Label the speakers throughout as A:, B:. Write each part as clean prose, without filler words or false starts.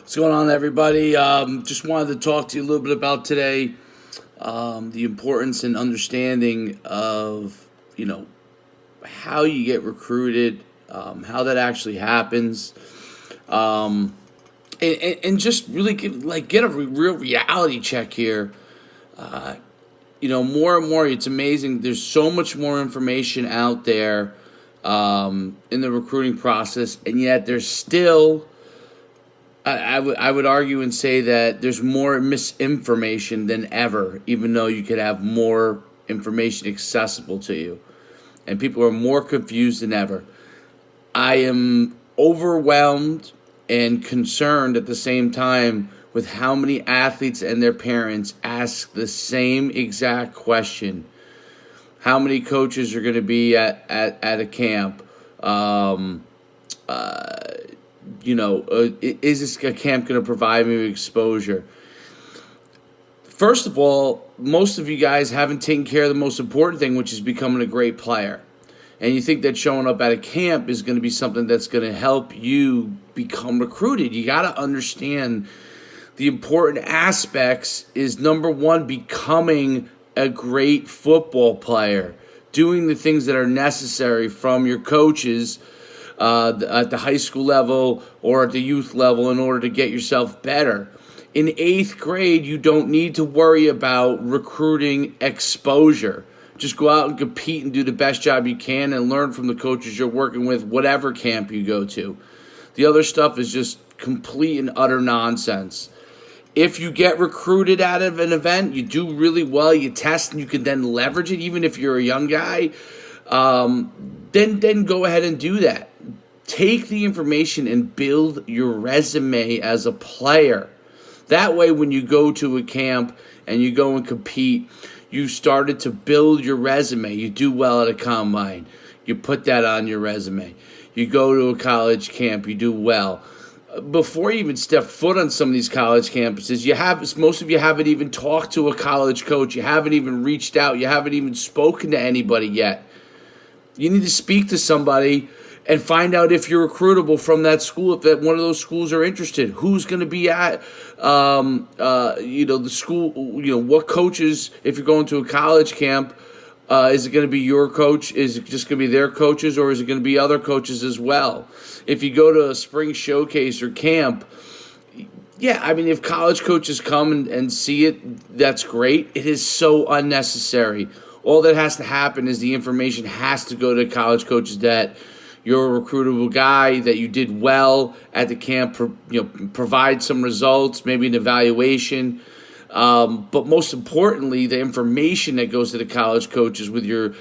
A: What's going on, everybody? Just wanted to talk to you a little bit about today, the importance and understanding of, how you get recruited, how that actually happens, um, and just really get a real reality check here. More and more, it's amazing. There's so much more information out there in the recruiting process, and yet there's still I would argue and say that there's more misinformation than ever, even though you could have more information accessible to you. And people are more confused than ever. I am overwhelmed and concerned at the same time with how many athletes and their parents ask the same exact question. How many coaches are going to be at a camp? Is this a camp going to provide me with exposure? First of all, most of you guys haven't taken care of the most important thing, which is becoming a great player. And you think that showing up at a camp is going to be something that's going to help you become recruited. You got to understand the important aspects is, number one, becoming a great football player, doing the things that are necessary from your coaches at the high school level or at the youth level in order to get yourself better. In 8th grade, you don't need to worry about recruiting exposure. Just go out and compete and do the best job you can and learn from the coaches you're working with, whatever camp you go to. The other stuff is just complete and utter nonsense. If you get recruited out of an event, you do really well, you test, and you can then leverage it, even if you're a young guy, then go ahead and do that. Take the information and build your resume as a player. That way, when you go to a camp and you go and compete, you started to build your resume. You do well at a combine. You put that on your resume. You go to a college camp. You do well. Before you even step foot on some of these college campuses, most of you haven't even talked to a college coach. You haven't even reached out. You haven't even spoken to anybody yet. You need to speak to somebody and find out if you're recruitable from that school, if that one of those schools are interested. Who's going to be at, the school, what coaches, if you're going to a college camp, is it going to be your coach? Is it just going to be their coaches, or is it going to be other coaches as well? If you go to a spring showcase or camp, if college coaches come and see it, that's great. It is so unnecessary. All that has to happen is the information has to go to college coaches that you're a recruitable guy, that you did well at the camp, provide some results, maybe an evaluation. But most importantly, the information that goes to the college coaches with your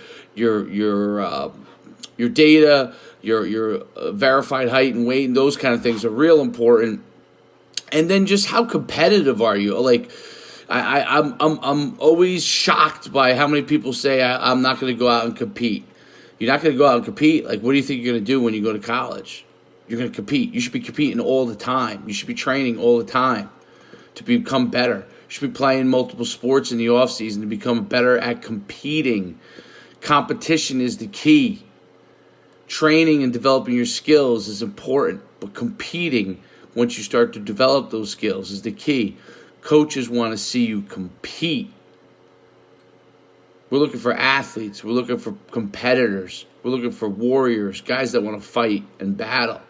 A: data, your verified height and weight, and those kind of things are real important. And then just how competitive are you? Like, I'm always shocked by how many people say I'm not going to go out and compete. You're not going to go out and compete. Like, what do you think you're going to do when you go to college? You're going to compete. You should be competing all the time. You should be training all the time to become better. You should be playing multiple sports in the offseason to become better at competing. Competition is the key. Training and developing your skills is important, but competing, once you start to develop those skills, is the key. Coaches want to see you compete. We're looking for athletes. We're looking for competitors. We're looking for warriors, guys that want to fight and battle.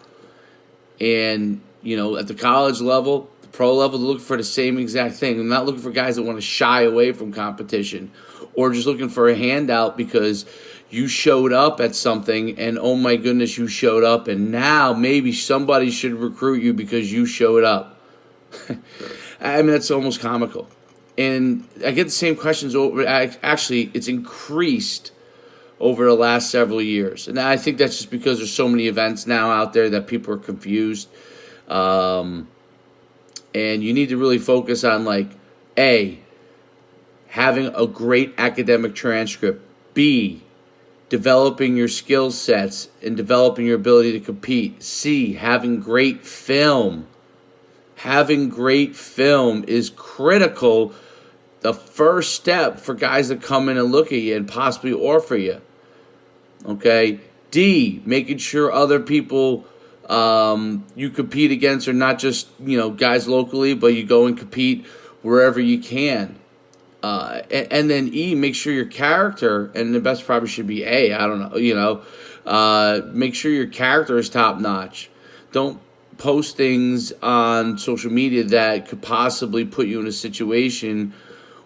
A: And, at the college level, the pro level, they're looking for the same exact thing. They're not looking for guys that want to shy away from competition or just looking for a handout because you showed up at something and, oh my goodness, you showed up, and now maybe somebody should recruit you because you showed up. That's almost comical. And I get the same questions over. Actually, it's increased over the last several years. And I think that's just because there's so many events now out there that people are confused. And you need to really focus on, A, having a great academic transcript. B, developing your skill sets and developing your ability to compete. C, having great film. Having great film is critical. The first step for guys that come in and look at you and possibly offer you. Okay? D, making sure other people you compete against are not just guys locally, but you go and compete wherever you can. And then E, make sure your character, and the best probably should be A. I don't know, make sure your character is top notch. Don't post things on social media that could possibly put you in a situation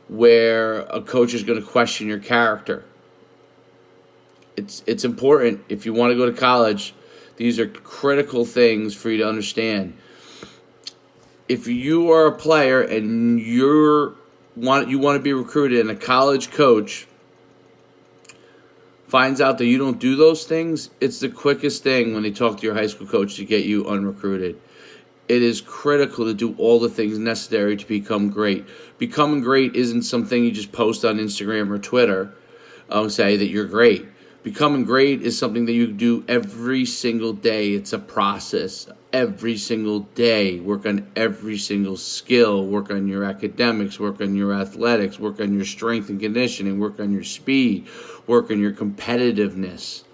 A: where a coach is going to question your character. It's important if you want to go to college. These are critical things for you to understand. If you are a player and you want to be recruited, and a college coach finds out that you don't do those things, it's the quickest thing when they talk to your high school coach to get you unrecruited. It is critical to do all the things necessary to become great. Becoming great isn't something you just post on Instagram or Twitter and say that you're great. Becoming great is something that you do every single day. It's a process. Every single day, work on every single skill. Work on your academics. Work on your athletics. Work on your strength and conditioning. Work on your speed. Work on your competitiveness.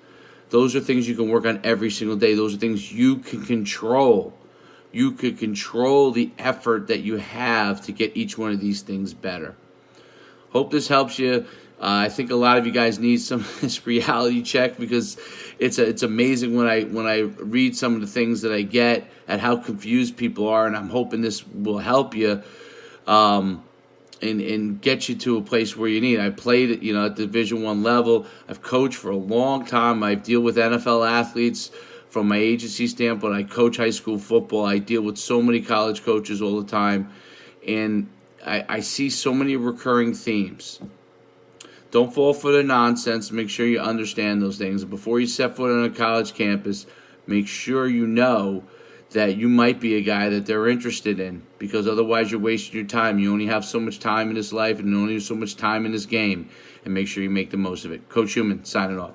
A: Those are things you can work on every single day. Those are things you can control. You could control the effort that you have to get each one of these things better. Hope this helps you. I think a lot of you guys need some of this reality check, because it's amazing when I read some of the things that I get at how confused people are, and I'm hoping this will help you and get you to a place where you need. I played at the Division I level. I've coached for a long time. I deal with NFL athletes from my agency standpoint. I coach high school football. I deal with so many college coaches all the time, and I see so many recurring themes. Don't fall for the nonsense. Make sure you understand those things. Before you step foot on a college campus, make sure you know that you might be a guy that they're interested in, because otherwise you're wasting your time. You only have so much time in this life and only so much time in this game, and make sure you make the most of it. Coach Schuman, signing off.